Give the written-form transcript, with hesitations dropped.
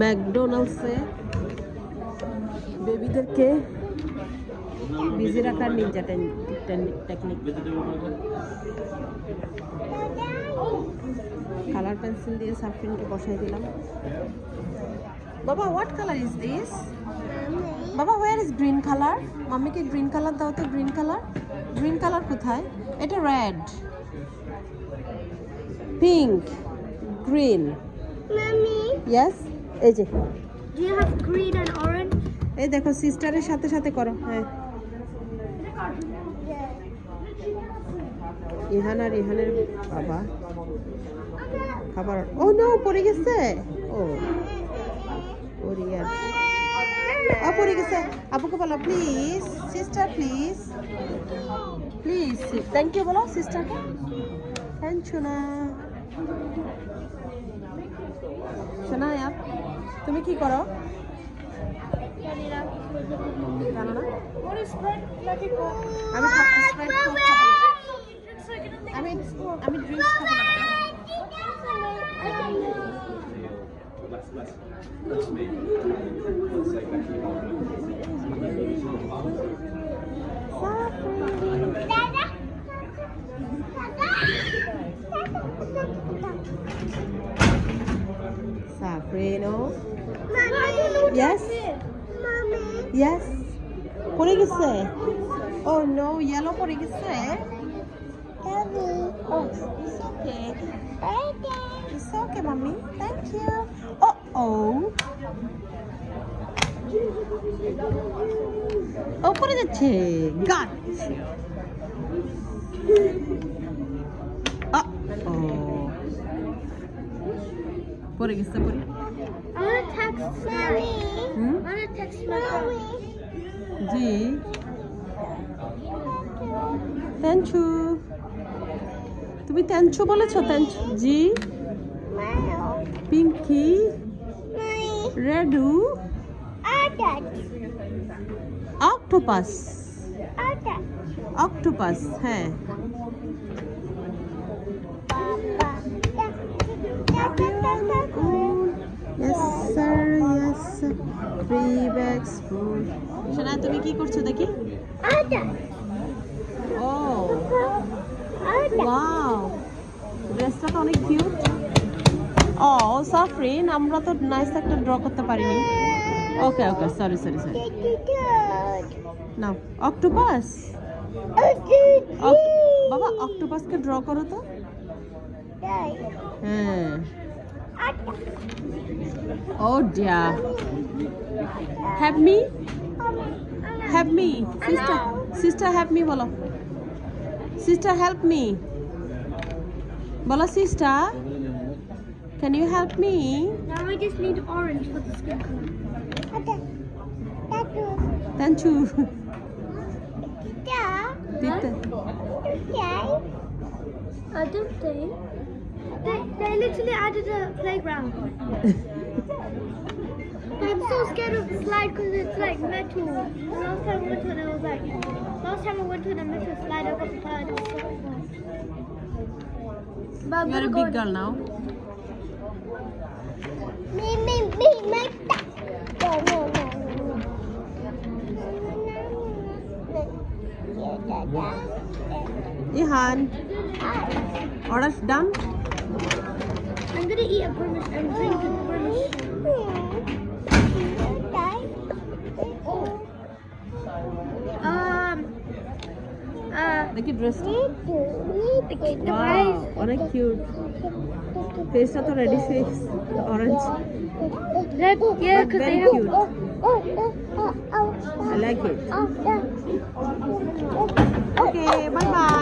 ম্যাকডোনাল্ডসে বেবিদেরকে busy রাখার Ninja technique. Colour pencil দিয়ে সাফরিনকে বসাই দিলাম। বাবা, হোয়াট কালার ইজ দিস? বাবা, হোয়ার ইজ গ্রিন কালার? মাম্মিকে গ্রিন কালার দাও তো। গ্রিন কালার, গ্রিন কালার কোথায়? এটা red, pink, green. Mommy, yes, এই যে do you have green and orange? এই দেখো, সিস্টারের সাথে সাথে করো। হ্যাঁ, ইহান আর ইহানের বাবা খাবার। ও নো, পড়ে গেছে। ও ওরিয়া, ও পড়ে গেছে। আপুকে বলো please sister, please please. Thank you বলো সিস্টারকে। থ্যাংক ইউ না শোনা। তুমি কি করো জানো না? আমি ড্রিঙ্কস খাবো না। Safrino. Yes. Yes. পড়ে গেছে। Oh no, yellow পড়ে গেছে। Oh, it's okay. It's okay, mommy. Thank you. Oh. Oh, পড়ে যাচ্ছে। God. Oh. পড়ে গেছে পড়ে। I want to text Mary. I want to text Mary. জি, থ্যাংক ইউ। তুমি থ্যাংক ইউ বলেছো? থ্যাংক ইউ জি। পিঙ্কি, রেডু, অক্টোপাস। অক্টোপাস, হ্যাঁ। Yes sir, yes sir. 3 bags full. শোনা, তুমি কি করছো দেখি? ও ওয়াও, ড্রেসটা তো অনেক কিউট। ও সাফরিন, আমরা তো নাইস একটা ড্র করতে পারিনি। ওকে ওকে, সরি সরি সরি। নাও অক্টোপাস। বাবা, অক্টোপাসকে ড্র করো তো। হ্যাঁ। Oh dear. Help me. Help me. Sister. Sister, help me bolo. Sister, help me. Bolo sister. Can you help me? Now I just need orange for the skin color. Thank you. I don't think. They literally added a playground. I'm so scared of the slide because it's like metal. The last time I went to it, I was like, last time I went to the metal slide, I got tired. It was so fun. But I'm You're a gonna big go girl now. Me, like that. No. Ihan, order's done. I'm gonna eat a burnish and drink a burnish. দেখি ড্রেসটা। The wow, অনেক cute. ফেসটা তো ready face, orange. Yeah, But because very they have. cute. I like it. Okay, bye bye.